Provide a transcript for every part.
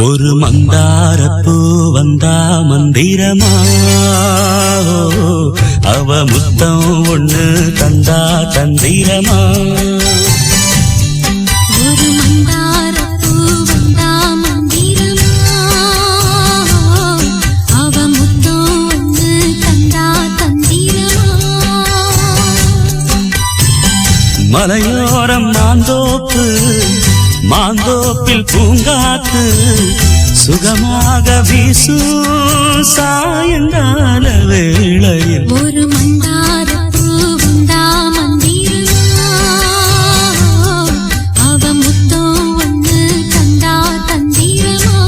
ஒரு மந்தாரப்பூ வந்தா மந்திரமா, அவ முத்தம் ஒண்ணு தந்தா தந்திரமா. ஒரு மந்தாரப்பூ வந்தா மந்திரமா, அவ முத்தம் ஒண்ணு தந்தா தந்திரமா. மலையோரம் மாந்தோப்பு, மாந்தோப்பில் பூங்காத்து சுகமாக வீசும் சாயங்கால வேளையில். ஒரு மந்தாரப்பூ வந்தா மந்திரமா, அவ முத்தம் ஒண்ணு தந்தா தந்திரமா.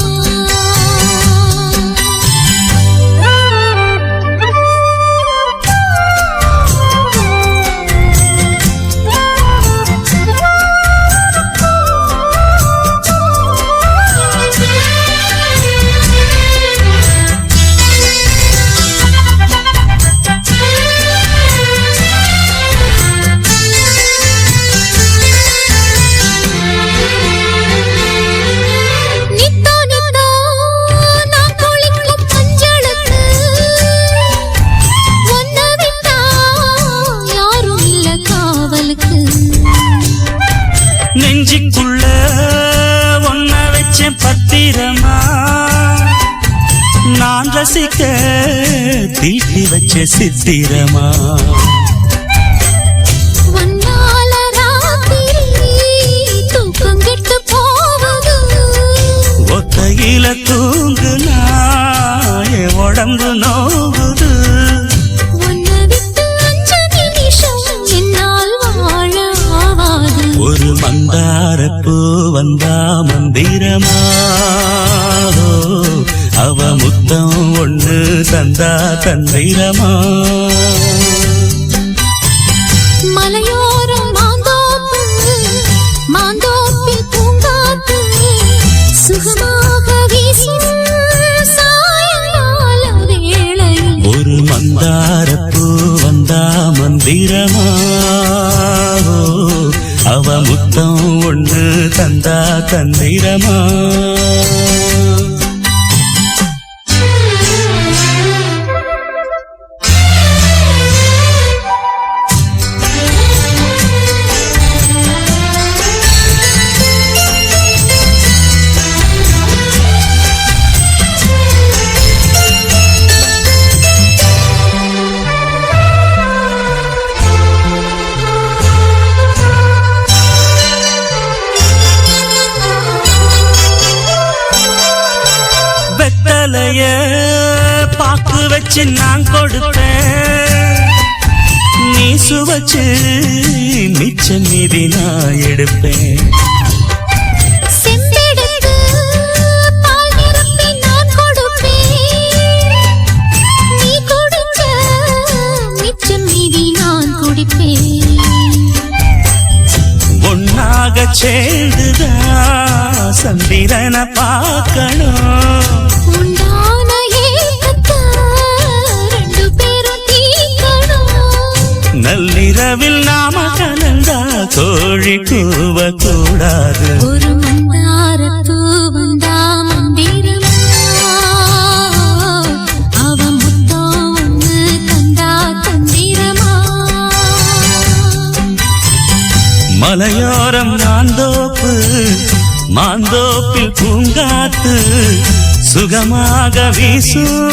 நெஞ்சிக்குள்ள ஒன்ன வச்ச பத்திரமா, நான் ரசிக்க தீட்டி வச்ச சித்திரமா. ஒத்தையில தூங்குனா என் உடம்பு நோவுது. ஒரு மந்தாரப்பூ வந்தா மந்திரமா, அவ முத்தம் ஒண்ணு தந்தா தந்திரமா. மலையோரம் மாந்தோப்பு, மாந்தோப்பில் பூங்காத்து சுகமாக வீசும் சாயங்கால வேளையில். ஒரு மந்தாரப்பூ வந்தா மந்திரமா, அவ முத்தம் ஒண்ணு தந்தா தந்திரமா. வெத்தலைய பாக்கு வச்சு நான் கொடுப்பேன், நீ சுவச்சு மிச்சம் மீதி நான் எடுப்பேன். செம்பெடுத்து பால் நிரப்பி நான் கொடுப்பேன், நீ கொடுத்த மிச்சம் மீதி நான் குடிப்பேன். ஒன்னாக சேர்ந்துதான் சந்திரனை பார்க்கணும், உண்டான ஏக்கத்தை ரெண்டு பேரும் தீர்க்கணும். நள்ளிரவில் நாம கலந்தா கோழி கூவ கூடாது. ஒரு மந்தாரப்பூ வந்தா மந்திரமா, அவ முத்தம் ஒண்ணு தந்தா தந்திரமா. மலையோரம் மாந்தோப்பு, மாந்தோப்பில் பூங்காத்து சுகமாக வீசும்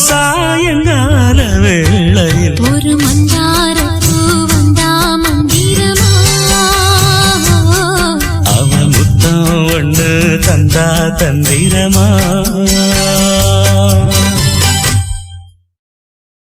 சாயங்கால வேளையில். ஒரு மந்தாரப்பூ வந்தா மந்திரமா, அவ முத்தம் ஒண்ணு தந்தா தந்திரமா.